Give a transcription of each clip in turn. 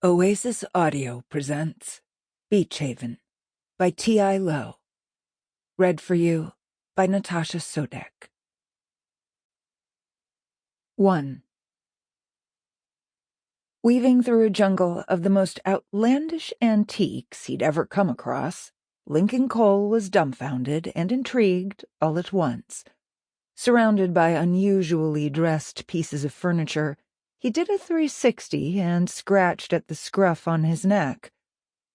Oasis Audio presents Beach Haven by T.I. Lowe. Read for you by Natasha Soudek. 1. Weaving through a jungle of the most outlandish antiques he'd ever come across, Lincoln Cole was dumbfounded and intrigued all at once. Surrounded by unusually dressed pieces of furniture, he did a 360 and scratched at the scruff on his neck.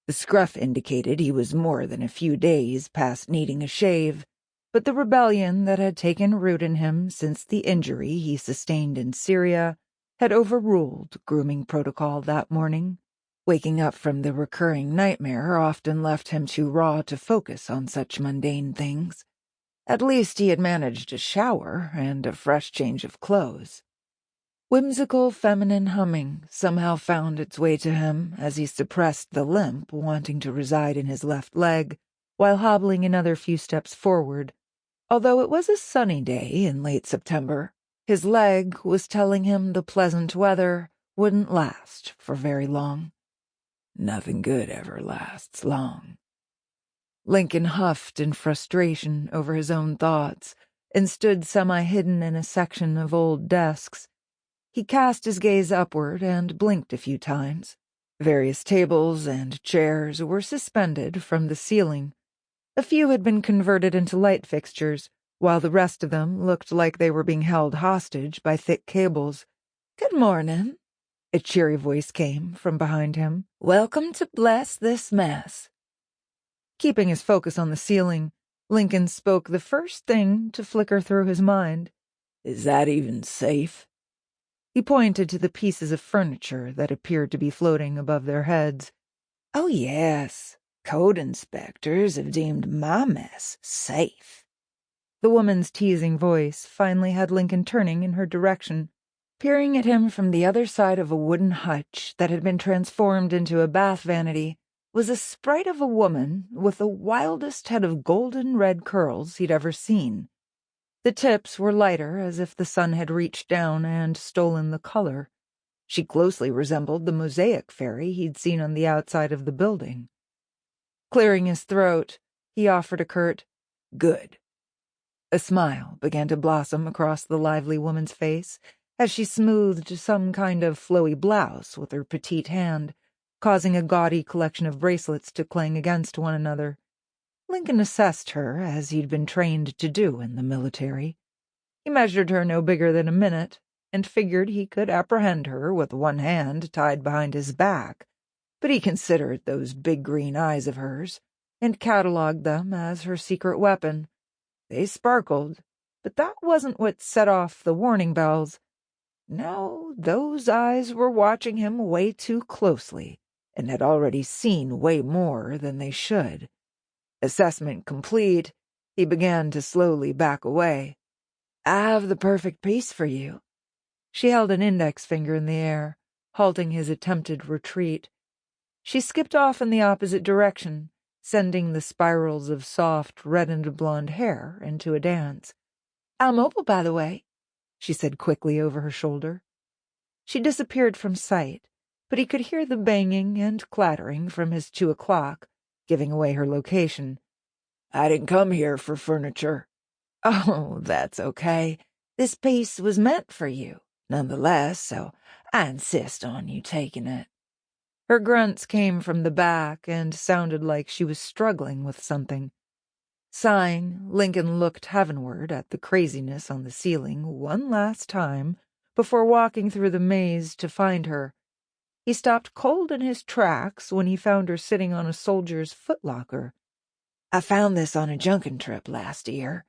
The scruff indicated he was more than a few days past needing a shave, but the rebellion that had taken root in him since the injury he sustained in Syria had overruled grooming protocol that morning. Waking up from the recurring nightmare often left him too raw to focus on such mundane things. At least he had managed a shower and a fresh change of clothes. Whimsical feminine humming somehow found its way to him as he suppressed the limp wanting to reside in his left leg while hobbling another few steps forward. Although it was a sunny day in late September, his leg was telling him the pleasant weather wouldn't last for very long. Nothing good ever lasts long. Lincoln huffed in frustration over his own thoughts and stood semi-hidden in a section of old desks. He cast his gaze upward and blinked a few times. Various tables and chairs were suspended from the ceiling. A few had been converted into light fixtures, while the rest of them looked like they were being held hostage by thick cables. "Good morning," a cheery voice came from behind him. "Welcome to bless this mess." Keeping his focus on the ceiling, Lincoln spoke the first thing to flicker through his mind. "Is that even safe?" He pointed to the pieces of furniture that appeared to be floating above their heads. "Oh, yes. Code inspectors have deemed my mess safe." The woman's teasing voice finally had Lincoln turning in her direction. Peering at him from the other side of a wooden hutch that had been transformed into a bath vanity was a sprite of a woman with the wildest head of golden red curls he'd ever seen. The tips were lighter, as if the sun had reached down and stolen the color. She closely resembled the mosaic fairy he'd seen on the outside of the building. Clearing his throat, he offered a curt, "Good." A smile began to blossom across the lively woman's face as she smoothed some kind of flowy blouse with her petite hand, causing a gaudy collection of bracelets to clang against one another. Lincoln assessed her as he'd been trained to do in the military. He measured her no bigger than a minute, and figured he could apprehend her with one hand tied behind his back, but he considered those big green eyes of hers, and catalogued them as her secret weapon. They sparkled, but that wasn't what set off the warning bells. No, those eyes were watching him way too closely, and had already seen way more than they should. Assessment complete, he began to slowly back away. "I have the perfect piece for you." She held an index finger in the air, halting his attempted retreat. She skipped off in the opposite direction, sending the spirals of soft red-and blonde hair into a dance. "I'm Opal, by the way," she said quickly over her shoulder. She disappeared from sight, but he could hear the banging and clattering from his 2 o'clock, giving away her location. "I didn't come here for furniture." "Oh, that's okay. This piece was meant for you, nonetheless, so I insist on you taking it." Her grunts came from the back and sounded like she was struggling with something. Sighing, Lincoln looked heavenward at the craziness on the ceiling one last time before walking through the maze to find her. He stopped cold in his tracks when he found her sitting on a soldier's footlocker. "I found this on a junkin trip last year."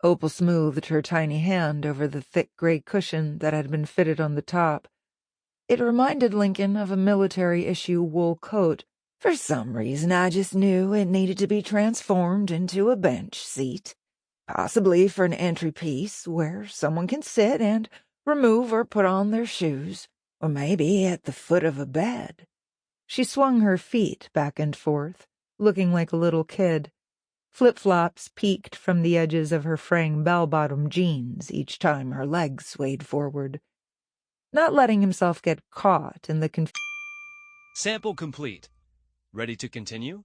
Opal smoothed her tiny hand over the thick gray cushion that had been fitted on the top. It reminded Lincoln of a military-issue wool coat. "For some reason I just knew it needed to be transformed into a bench seat, possibly for an entry piece where someone can sit and remove or put on their shoes, or maybe at the foot of a bed." She swung her feet back and forth, looking like a little kid. Flip-flops peeked from the edges of her fraying bell-bottom jeans each time her legs swayed forward. Not letting himself get caught in the Sample complete. Ready to continue?